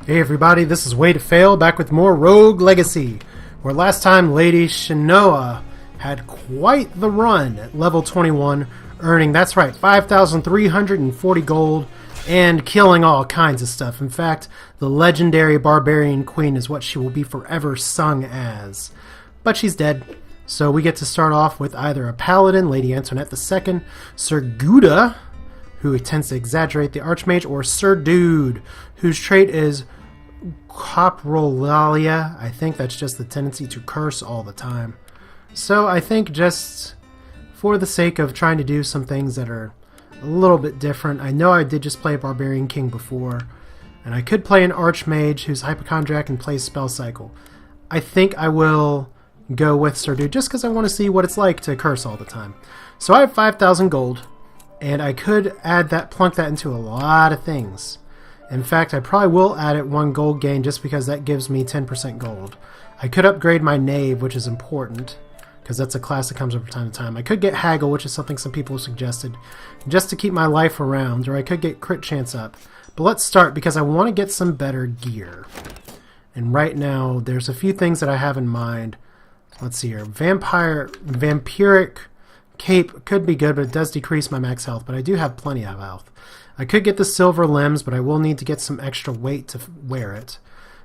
Hey everybody, this is Way to Fail, back with more Rogue Legacy, where last time Lady Shinoa had quite the run at level 21, earning, that's right, 5,340 gold, and killing all kinds of stuff. In fact, the legendary Barbarian Queen is what she will be forever sung as. But she's dead, so we get to start off with either a Paladin, Lady Antoinette II, Sir Gouda, who tends to exaggerate the Archmage, or Sir Dude, whose trait is Coprolalia. I think that's just the tendency to curse all the time. So I think just for the sake of trying to do some things that are a little bit different, I know I did just play a Barbarian King before, and I could play an Archmage who's Hypochondriac and plays Spell Cycle. I think I will go with Sir Dude just because I want to see what it's like to curse all the time. So I have 5,000 gold, and I could add that, plunk that into a lot of things. In fact, I probably will add it 1 gold gain just because that gives me 10% gold. I could upgrade my Knave, which is important, because that's a class that comes up from time to time. I could get Haggle, which is something some people have suggested, just to keep my life around, or I could get Crit Chance up. But let's start, because I want to get some better gear. And right now, there's a few things that I have in mind. Let's see here. Vampiric Cape could be good, but it does decrease my max health, but I do have plenty of health. I could get the silver limbs, but I will need to get some extra weight to wear it.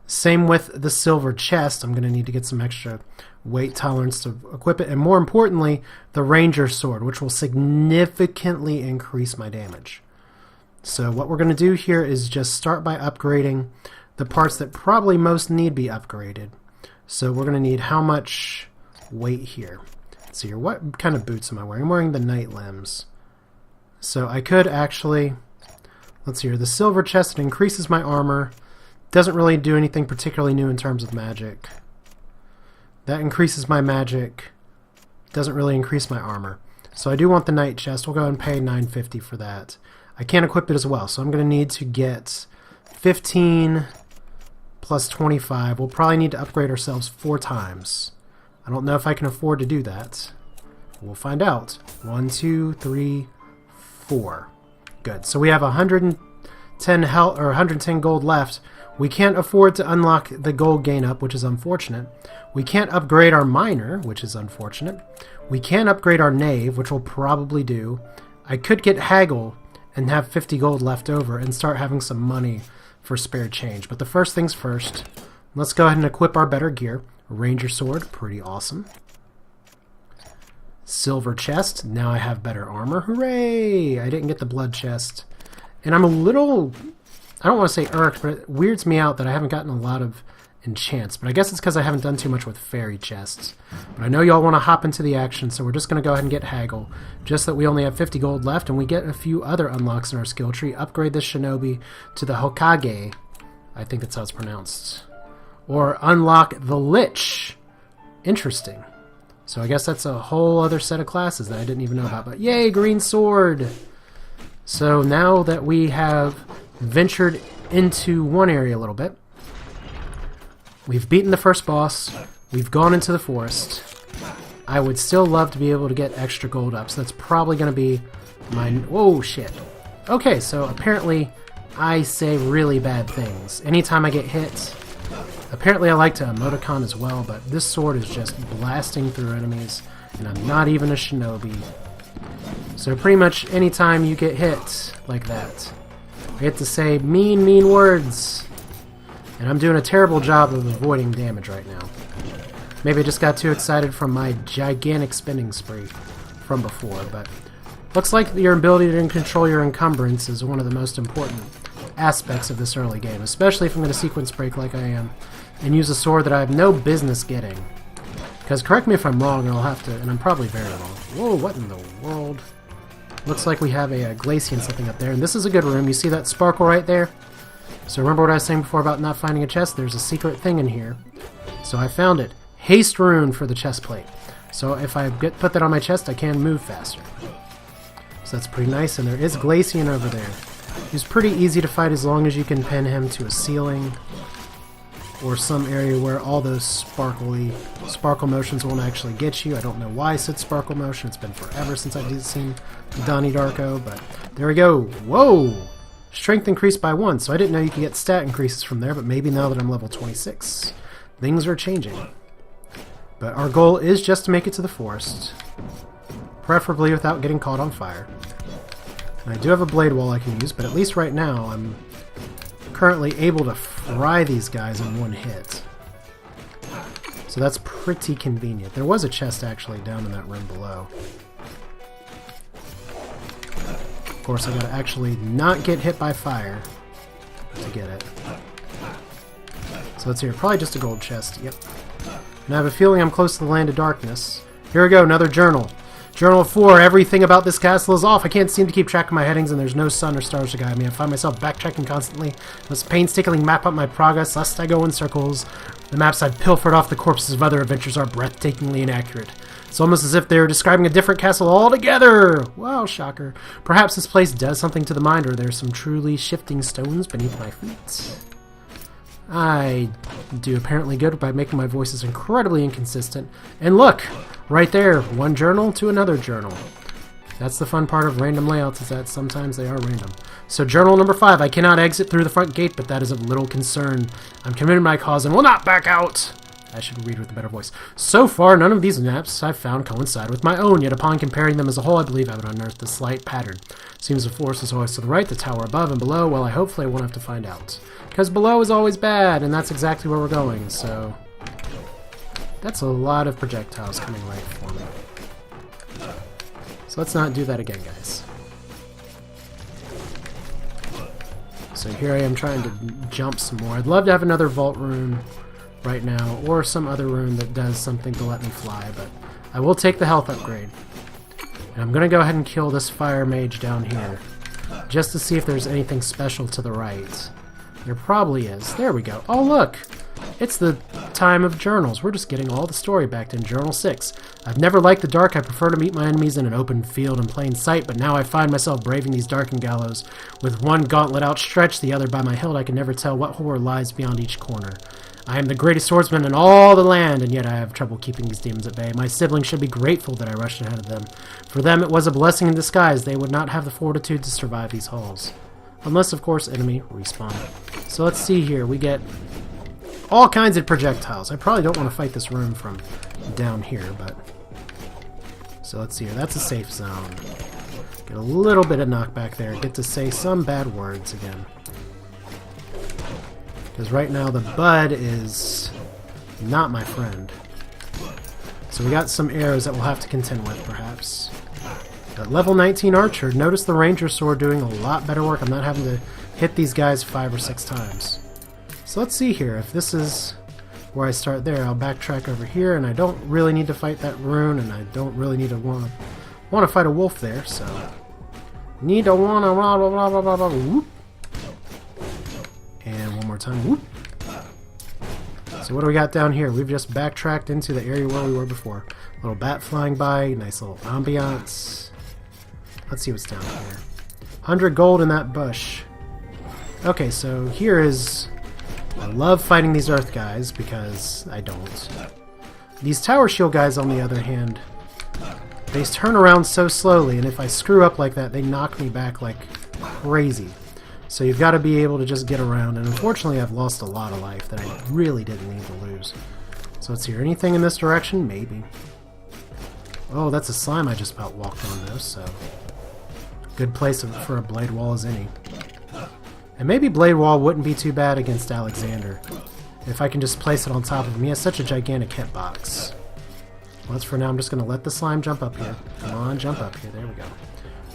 Same with the silver chest. I'm going to need to get some extra weight tolerance to equip it. And more importantly, the ranger sword, which will significantly increase my damage. So what we're going to do here is just start by upgrading the parts that probably most need be upgraded. So we're going to need how much weight here? Let's see here. What kind of boots am I wearing? I'm wearing the night limbs. So I could actually... Let's see here. The silver chest, it increases my armor. Doesn't really do anything particularly new in terms of magic. That increases my magic. Doesn't really increase my armor. So I do want the night chest. We'll go ahead and pay $9.50 for that. I can't equip it as well, so I'm going to need to get 15 plus 25. We'll probably need to upgrade ourselves 4 times. I don't know if I can afford to do that. We'll find out. 1, 2, 3, 4. Good. So we have 110 health or 110 gold left. We can't afford to unlock the gold gain up, which is unfortunate. We can't upgrade our miner, which is unfortunate. We can upgrade our knave, which we'll probably do. I could get haggle and have 50 gold left over and start having some money for spare change. But the first things first, let's go ahead and equip our better gear. Ranger sword, pretty awesome. Silver chest, now I have better armor. Hooray! I didn't get the blood chest. And I'm a little, I don't want to say irked, but it weirds me out that I haven't gotten a lot of enchants. But I guess it's because I haven't done too much with fairy chests. But I know y'all want to hop into the action, so we're just going to go ahead and get haggle. Just that we only have 50 gold left, and we get a few other unlocks in our skill tree. Upgrade this shinobi to the Hokage. I think that's how it's pronounced. Or unlock the Lich. Interesting. So I guess that's a whole other set of classes that I didn't even know about. But yay, green sword! So now that we have ventured into one area a little bit, we've beaten the first boss, we've gone into the forest, I would still love to be able to get extra gold up, so that's probably going to be my... Whoa, shit. Okay, so apparently I say really bad things. Anytime I get hit... Apparently I like to emoticon as well, but this sword is just blasting through enemies, and I'm not even a shinobi. So pretty much anytime you get hit like that, I get to say mean words. And I'm doing a terrible job of avoiding damage right now. Maybe I just got too excited from my gigantic spending spree from before, but looks like your ability to control your encumbrance is one of the most important aspects of this early game, especially if I'm going to sequence break like I am and use a sword that I have no business getting. Because correct me if I'm wrong, and I'll have to, and I'm probably very wrong. Whoa, what in the world? Looks like we have a Glacian something up there, and this is a good room. You see that sparkle right there? So remember what I was saying before about not finding a chest? There's a secret thing in here. So I found it. Haste rune for the chest plate. So if I put that on my chest, I can move faster. So that's pretty nice, and there is Glacian over there. He's pretty easy to fight as long as you can pin him to a ceiling or some area where all those sparkle motions won't actually get you. I don't know why I said sparkle motion. It's been forever since I've seen Donnie Darko, but there we go. Whoa! Strength increased by 1, so I didn't know you could get stat increases from there, but maybe now that I'm level 26, things are changing. But our goal is just to make it to the forest, preferably without getting caught on fire. And I do have a blade wall I can use, but at least right now I'm currently able to fry these guys in one hit. So that's pretty convenient. There was a chest actually down in that room below. Of course, I gotta actually not get hit by fire to get it. So let's hear. Probably just a gold chest. Yep. And I have a feeling I'm close to the land of darkness. Here we go, another journal. Journal 4. Everything about this castle is off. I can't seem to keep track of my headings, and there's no sun or stars to guide me. I find myself backtracking constantly. I must painstakingly map out my progress, lest I go in circles. The maps I've pilfered off the corpses of other adventures are breathtakingly inaccurate. It's almost as if they're describing a different castle altogether! Wow, shocker. Perhaps this place does something to the mind, or there's some truly shifting stones beneath my feet. I do apparently good by making my voices incredibly inconsistent. And look! Right there! One journal to another journal. That's the fun part of random layouts, is that sometimes they are random. So journal number 5. I cannot exit through the front gate, but that is of little concern. I'm committed to my cause and will not back out! I should read with a better voice. So far, none of these maps I've found coincide with my own, yet upon comparing them as a whole, I believe I would unearth a slight pattern. Seems the forest is always to the right, the tower above and below. Well, hopefully I won't have to find out. Because below is always bad, and that's exactly where we're going, so... That's a lot of projectiles coming right for me. So let's not do that again, guys. So here I am trying to jump some more. I'd love to have another vault room right now, or some other room that does something to let me fly, but I will take the health upgrade. And I'm going to go ahead and kill this fire mage down here, just to see if there's anything special to the right. There probably is. There we go. Oh, look! It's the time of journals. We're just getting all the story back in Journal 6. I've never liked the dark. I prefer to meet my enemies in an open field in plain sight, but now I find myself braving these darkened gallows. With one gauntlet outstretched, the other by my hilt, I can never tell what horror lies beyond each corner. I am the greatest swordsman in all the land, and yet I have trouble keeping these demons at bay. My siblings should be grateful that I rushed ahead of them. For them it was a blessing in disguise. They would not have the fortitude to survive these halls. Unless, of course, enemy respawn. So let's see here. We get all kinds of projectiles. I probably don't want to fight this room from down here, but... So let's see here. That's a safe zone. Get a little bit of knockback there. Get to say some bad words again. Because right now the bud is not my friend. So we got some arrows that we'll have to contend with, perhaps. At level 19 archer, notice the ranger sword doing a lot better work. I'm not having to hit these guys 5 or 6 times. So let's see here. If this is where I start there, I'll backtrack over here, and I don't really need to fight that rune, and I don't really need to want to fight a wolf there, so... Need to want to... Whoop. And one more time. Whoop. So what do we got down here? We've just backtracked into the area where we were before. Little bat flying by, nice little ambiance. Let's see what's down here. 100 gold in that bush. Okay, so here is... I love fighting these earth guys, because I don't. These tower shield guys, on the other hand, they turn around so slowly, and if I screw up like that, they knock me back like crazy. So you've got to be able to just get around, and unfortunately I've lost a lot of life that I really didn't need to lose. So let's see, anything in this direction? Maybe. Oh, that's a slime I just about walked on, though, so... Good place for a blade wall as any. And maybe blade wall wouldn't be too bad against Alexander, if I can just place it on top of him. He has such a gigantic hitbox. Well, that's for now. I'm just going to let the slime jump up here. Come on, jump up here. There we go.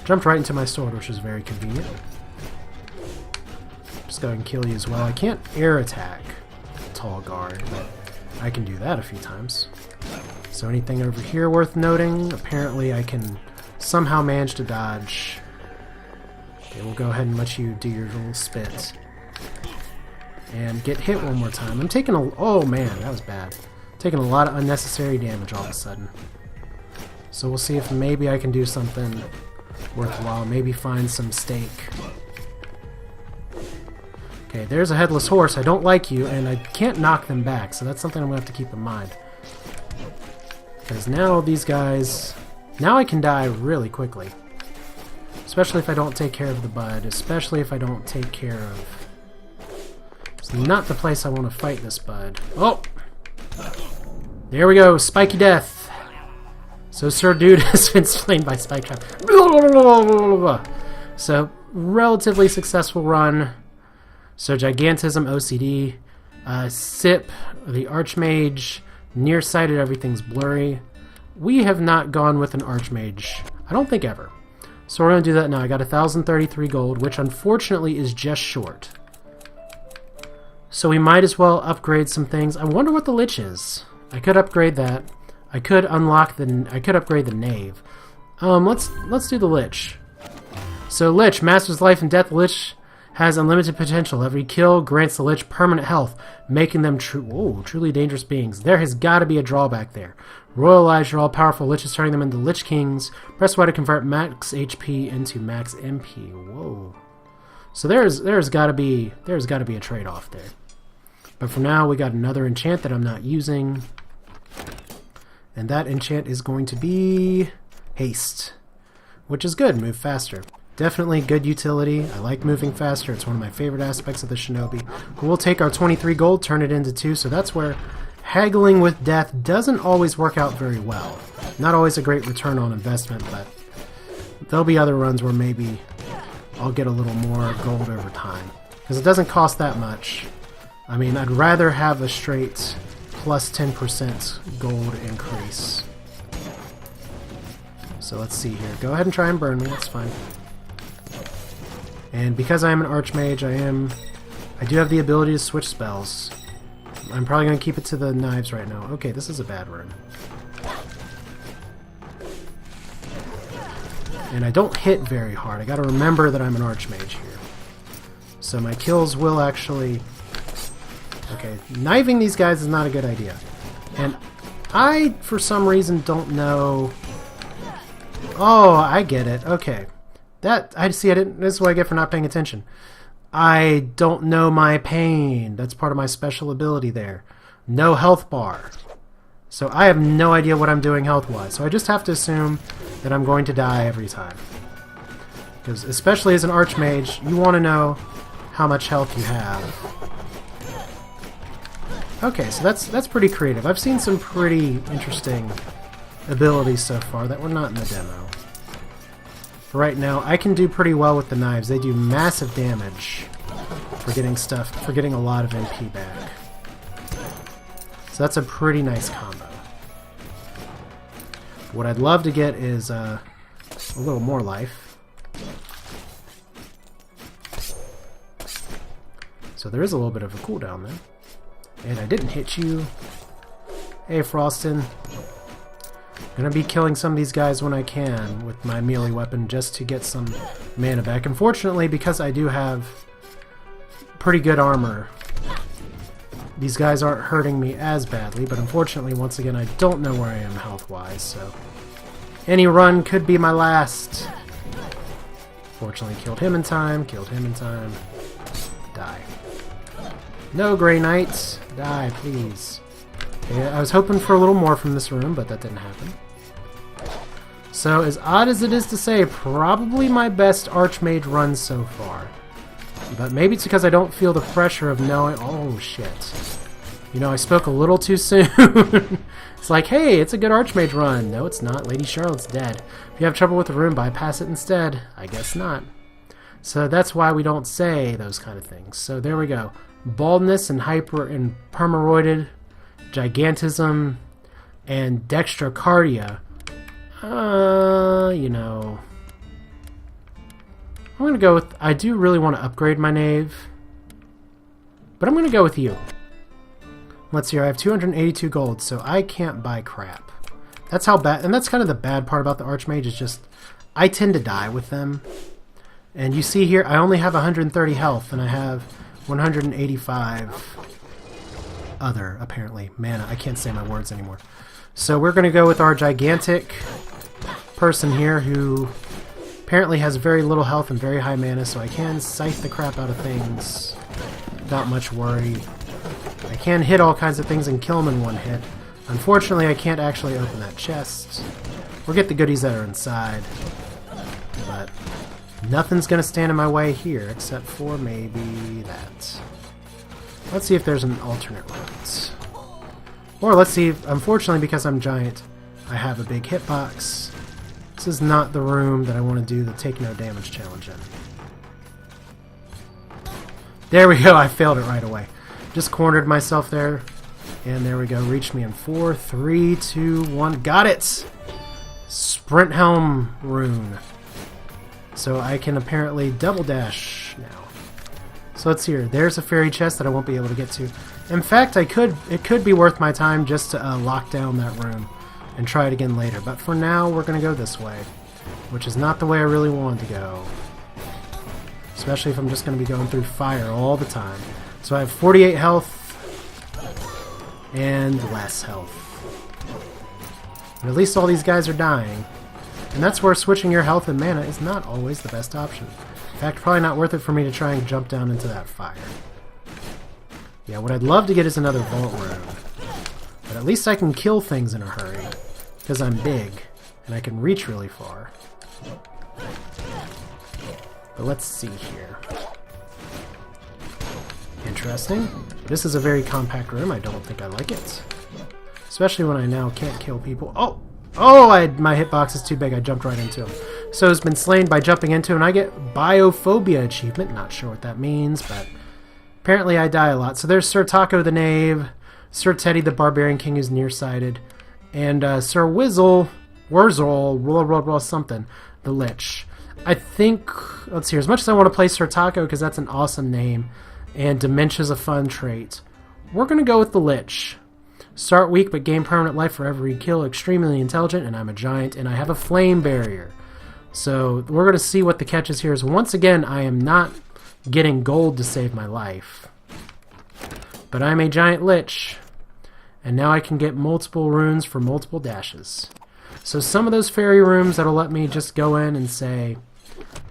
Jumped right into my sword, which is very convenient. Just go ahead and kill you as well. I can't air attack Tall Guard, but I can do that a few times. So anything over here worth noting? Apparently I can somehow manage to dodge. Okay, we'll go ahead and let you do your little spit. And get hit one more time. I'm taking a... Oh man, that was bad. Taking a lot of unnecessary damage all of a sudden. So we'll see if maybe I can do something worthwhile. Maybe find some steak. Okay, there's a headless horse. I don't like you, and I can't knock them back, so that's something I'm going to have to keep in mind. Because now these guys... Now I can die really quickly. Especially if I don't take care of the bud. Especially if I don't take care of... It's not the place I want to fight this bud. Oh! There we go, spiky death. So Sir Dude has been slain by Spike Trap. So, relatively successful run. So Gigantism, OCD, Sip, the Archmage, nearsighted, everything's blurry. We have not gone with an Archmage, I don't think ever. So we're going to do that now. I got 1,033 gold, which unfortunately is just short. So we might as well upgrade some things. I wonder what the Lich is. I could upgrade that. I could unlock the... I could upgrade the Knave. Let's do the Lich. So Lich, masters life and death. Lich has unlimited potential. Every kill grants the Lich permanent health, making them truly dangerous beings. There has got to be a drawback there. Royal lives are all powerful. Lich is turning them into Lich Kings. Press Y to convert max HP into max MP. Whoa. So there's got to be a trade-off there. But for now, we got another enchant that I'm not using. And that enchant is going to be Haste, which is good. Move faster. Definitely good utility. I like moving faster. It's one of my favorite aspects of the Shinobi. But we'll take our 23 gold, turn it into 2. So that's where haggling with death doesn't always work out very well. Not always a great return on investment, but there'll be other runs where maybe I'll get a little more gold over time. Because it doesn't cost that much. I mean, I'd rather have a straight plus 10% gold increase. So let's see here. Go ahead and try and burn me, that's fine. And because I am an Archmage, I do have the ability to switch spells. I'm probably going to keep it to the knives right now. Okay, this is a bad run. And I don't hit very hard. I got to remember that I'm an Archmage here. So my kills will actually... Okay, kniving these guys is not a good idea. And I, for some reason, don't know... Oh, I get it. Okay. I didn't... This is what I get for not paying attention. I don't know my pain. That's part of my special ability there. No health bar. So I have no idea what I'm doing health-wise. So I just have to assume that I'm going to die every time. Because especially as an Archmage, you want to know how much health you have. Okay, so that's pretty creative. I've seen some pretty interesting abilities so far that were not in the demo. For right now, I can do pretty well with the knives. They do massive damage for getting a lot of MP back. So that's a pretty nice combo. What I'd love to get is a little more life. So there is a little bit of a cooldown there. And I didn't hit you. Hey, Frostin. Gonna be killing some of these guys when I can with my melee weapon just to get some mana back. Unfortunately, because I do have pretty good armor, these guys aren't hurting me as badly, but unfortunately, once again, I don't know where I am health-wise, so any run could be my last. Fortunately, killed him in time, die. No, Grey Knights, die, please. Okay, I was hoping for a little more from this room, but that didn't happen. So, as odd as it is to say, probably my best Archmage run so far. But maybe it's because I don't feel the pressure of knowing... Oh, shit. You know, I spoke a little too soon. It's like, hey, it's a good Archmage run. No, it's not. Lady Charlotte's dead. If you have trouble with the room, bypass it instead. I guess not. So that's why we don't say those kind of things. So there we go. Baldness and permaroided, gigantism, and dextrocardia. You know... I'm going to go with... I do really want to upgrade my Knave. But I'm going to go with you. Let's see here. I have 282 gold, so I can't buy crap. That's how bad... And that's kind of the bad part about the Archmage, is just... I tend to die with them. And you see here, I only have 130 health, and I have 185 other, apparently. Mana. I can't say my words anymore. So we're going to go with our gigantic person here, who... apparently has very little health and very high mana, so I can scythe the crap out of things without much worry. I can hit all kinds of things and kill them in one hit. Unfortunately, I can't actually open that chest or get the goodies that are inside. But Nothing's going to stand in my way here, except for maybe that. Let's see if there's an alternate route. Or let's see if, unfortunately, because I'm giant, I have a big hitbox. This is not the room that I want to do the take no damage challenge in. There we go, I failed it right away. Just cornered myself there. And there we go, reached me in 4, 3, 2, 1. Got it! Sprint Helm rune. So I can apparently double dash now. So let's see here. There's a fairy chest that I won't be able to get to. In fact, it could be worth my time just to lock down that room and try it again later. But for now, we're going to go this way, which is not the way I really wanted to go. Especially if I'm just going to be going through fire all the time. So I have 48 health and less health. But at least all these guys are dying. And that's where switching your health and mana is not always the best option. In fact, probably not worth it for me to try and jump down into that fire. Yeah, what I'd love to get is another vault rune. But at least I can kill things in a hurry. Because I'm big, and I can reach really far. But let's see here. Interesting. This is a very compact room. I don't think I like it. Especially when I now can't kill people. Oh! Oh! My hitbox is too big. I jumped right into him. So it's been slain by jumping into him, and I get Biophobia achievement. Not sure what that means, but apparently I die a lot. So there's Sir Taco the Knave, Sir Teddy the Barbarian King who's nearsighted, and Sir Wurzel, something, the Lich. I think, let's see, as much as I want to play Sir Taco because that's an awesome name, and Dementia's a fun trait, we're going to go with the Lich. Start weak but gain permanent life for every kill, extremely intelligent, and I'm a giant, and I have a flame barrier. So we're going to see what the catch is here. Is once again, I am not getting gold to save my life. But I'm a giant Lich, and now I can get multiple runes for multiple dashes. So some of those fairy rooms that'll let me just go in and say,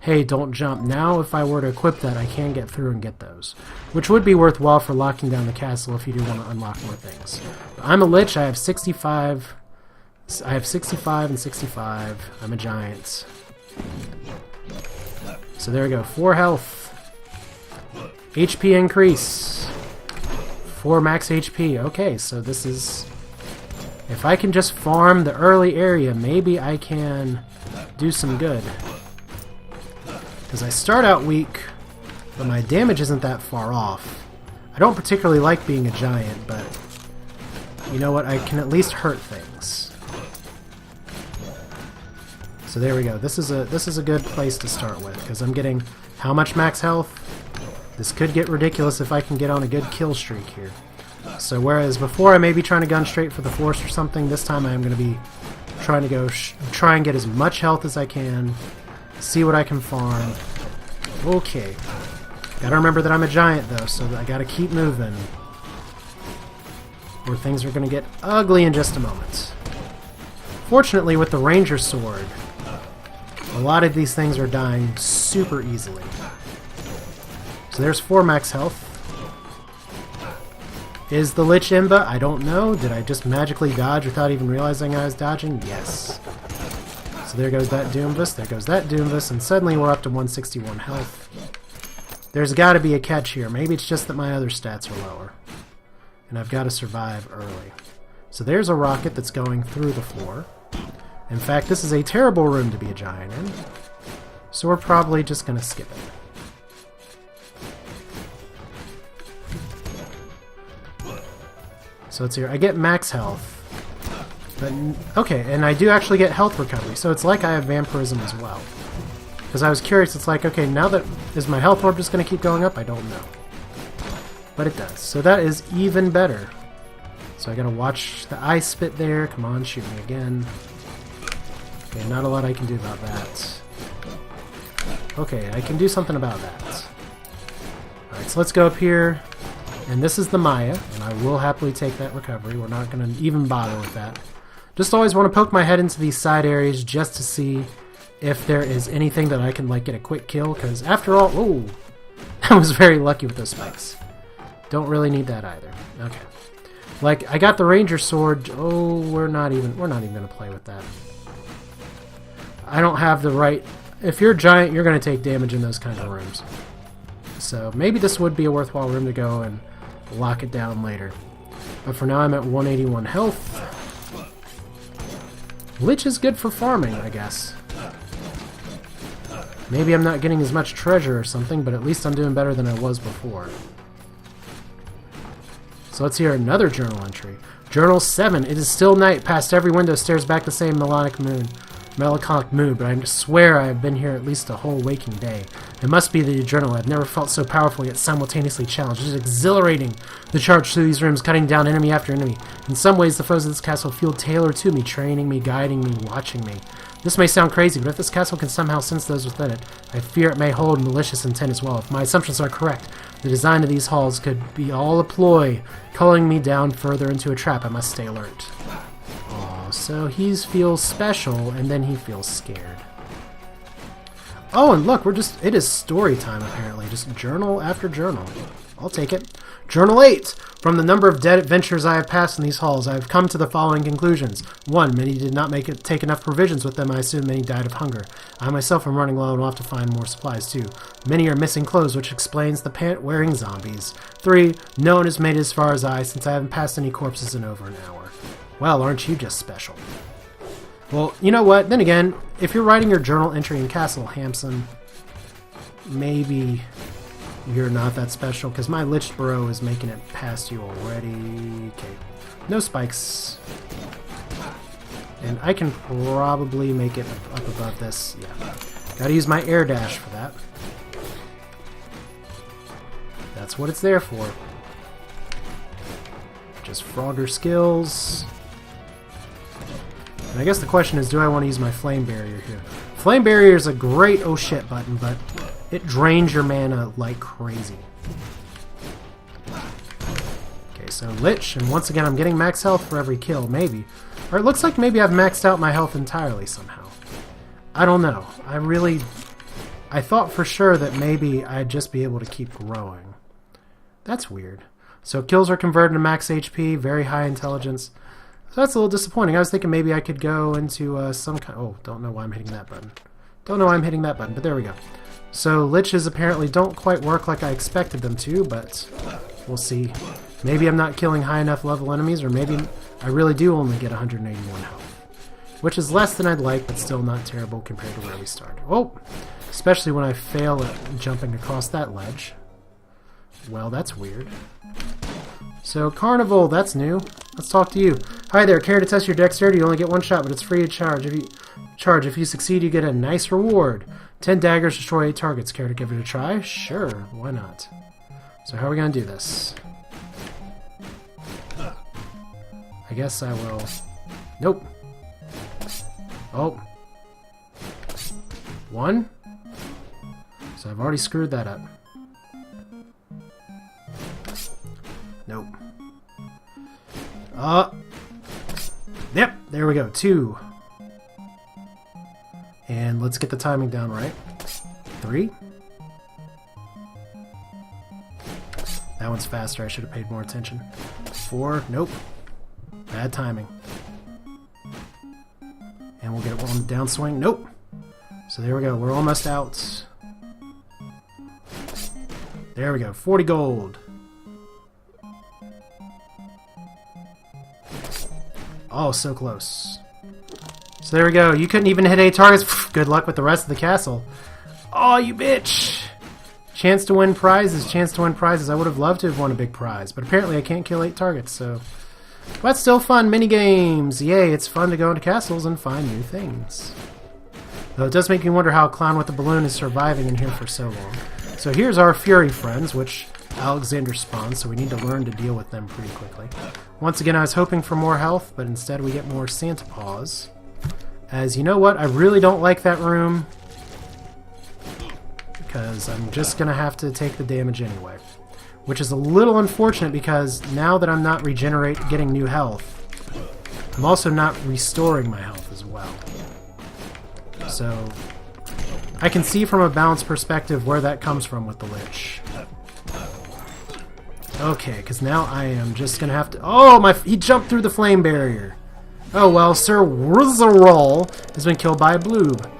hey, don't jump. Now if I were to equip that, I can get through and get those. Which would be worthwhile for locking down the castle if you do want to unlock more things. But I'm a Lich, I have 65. I have 65 and 65. I'm a giant. So there we go, 4 health. HP increase. 4 max HP. Okay, so this is... If I can just farm the early area, maybe I can do some good. Because I start out weak, but my damage isn't that far off. I don't particularly like being a giant, but you know what? I can at least hurt things. So there we go. This is a good place to start with, because I'm getting how much max health? This could get ridiculous if I can get on a good kill streak here. So whereas before I may be trying to gun straight for the force or something, this time I am going to be trying to go try and get as much health as I can, see what I can farm. Okay. Gotta remember that I'm a giant though, so I gotta keep moving. Or things are going to get ugly in just a moment. Fortunately, with the Ranger Sword, a lot of these things are dying super easily. So there's 4 max health. Is the Lich Imba? I don't know. Did I just magically dodge without even realizing I was dodging? Yes. So there goes that Doomvis, there goes that Doomvis, and suddenly we're up to 161 health. There's got to be a catch here. Maybe it's just that my other stats are lower. And I've got to survive early. So there's a rocket that's going through the floor. In fact, this is a terrible room to be a giant in. So we're probably just going to skip it. So it's here. I get max health. But, okay, and I do actually get health recovery, so it's like I have vampirism as well. Because I was curious, it's like, okay, now that... Is my health orb just going to keep going up? I don't know. But it does. So that is even better. So I gotta watch the ice spit there. Come on, shoot me again. Okay, not a lot I can do about that. Okay, I can do something about that. Alright, so let's go up here. And this is the Maya, and I will happily take that recovery. We're not going to even bother with that. Just always want to poke my head into these side areas just to see if there is anything that I can like get a quick kill, because after all, ooh, I was very lucky with those spikes. Don't really need that either. Okay. Like, I got the Ranger Sword. Oh, we're not even going to play with that. I don't have the right if you're a giant, you're going to take damage in those kind of rooms. So maybe this would be a worthwhile room to go and lock it down later. But for now, I'm at 181 health. Lich is good for farming, I guess. Maybe I'm not getting as much treasure or something, but at least I'm doing better than I was before. So let's hear another journal entry. Journal 7. It is still night. Past every window stares back the same melancholic mood, but I swear I have been here at least a whole waking day. It must be the adrenaline. I've never felt so powerful yet simultaneously challenged. It is exhilarating. The charge through these rooms, cutting down enemy after enemy. In some ways, the foes of this castle feel tailored to me, training me, guiding me, watching me. This may sound crazy, but if this castle can somehow sense those within it, I fear it may hold malicious intent as well. If my assumptions are correct, the design of these halls could be all a ploy, culling me down further into a trap. I must stay alert. Aw, so he feels special, and then he feels scared. Oh, and look, it is story time apparently. Just journal after journal. I'll take it. Journal 8. From the number of dead adventures I have passed in these halls, I have come to the following conclusions. 1. Many did not take enough provisions with them. I assume many died of hunger. I myself am running low and will have to find more supplies too. Many are missing clothes, which explains the pant-wearing zombies. 3. No one has made it as far as I, since I haven't passed any corpses in over an hour. Well, aren't you just special? Well, you know what? Then again, if you're writing your journal entry in Castle Hampson, maybe you're not that special, because my Lich Bro is making it past you already. Okay. No spikes. And I can probably make it up above this. Yeah. Gotta use my air dash for that. That's what it's there for. Just Frogger skills. And I guess the question is, do I want to use my Flame Barrier here? Flame Barrier is a great oh shit button, but it drains your mana like crazy. Okay, so Lich, and once again I'm getting max health for every kill, maybe. Or it looks like maybe I've maxed out my health entirely somehow. I don't know. I thought for sure that maybe I'd just be able to keep growing. That's weird. So kills are converted to max HP, very high intelligence. So that's a little disappointing. I was thinking maybe I could go into some kind... Oh, don't know why I'm hitting that button. Don't know why I'm hitting that button, but there we go. So Liches apparently don't quite work like I expected them to, but we'll see. Maybe I'm not killing high enough level enemies, or maybe I really do only get 181 health. Which is less than I'd like, but still not terrible compared to where we started. Oh! Especially when I fail at jumping across that ledge. Well, that's weird. So, Carnival, that's new. Let's talk to you. Hi there, care to test your dexterity? You only get one shot, but it's free of charge. If you succeed, you get a nice reward. 10 daggers destroy 8 targets. Care to give it a try? Sure, why not? So how are we going to do this? I guess I will... Nope. Oh. 1. So I've already screwed that up. Nope. Yep, there we go. 2. And let's get the timing down right. 3. That one's faster. I should have paid more attention. 4. Nope. Bad timing. And we'll get it on the downswing. Nope. So there we go. We're almost out. There we go. 40 gold. Oh, so close. So there we go. You couldn't even hit 8 targets. Good luck with the rest of the castle. Oh, you bitch! Chance to win prizes. Chance to win prizes. I would have loved to have won a big prize, but apparently I can't kill 8 targets, so... But still fun. Mini-games. Yay, it's fun to go into castles and find new things. Though it does make me wonder how a clown with a balloon is surviving in here for so long. So here's our Fury friends, which Alexander spawns, so we need to learn to deal with them pretty quickly. Once again, I was hoping for more health, but instead we get more Santa Paws. As you know what, I really don't like that room, because I'm just going to have to take the damage anyway. Which is a little unfortunate, because now that I'm not getting new health, I'm also not restoring my health as well. So, I can see from a balance perspective where that comes from with the Lich. Okay, because now I am just going to have to... Oh, he jumped through the flame barrier. Oh well, Sir Wurzerol has been killed by a bloob.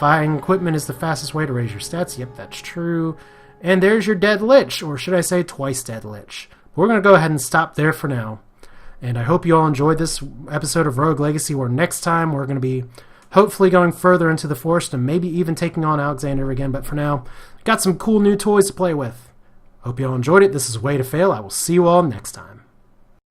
Buying equipment is the fastest way to raise your stats. Yep, that's true. And there's your dead Lich, or should I say twice dead Lich. We're going to go ahead and stop there for now. And I hope you all enjoyed this episode of Rogue Legacy, where next time we're going to be hopefully going further into the forest and maybe even taking on Alexander again. But for now, got some cool new toys to play with. Hope you all enjoyed it. This is Way to Fail. I will see you all next time.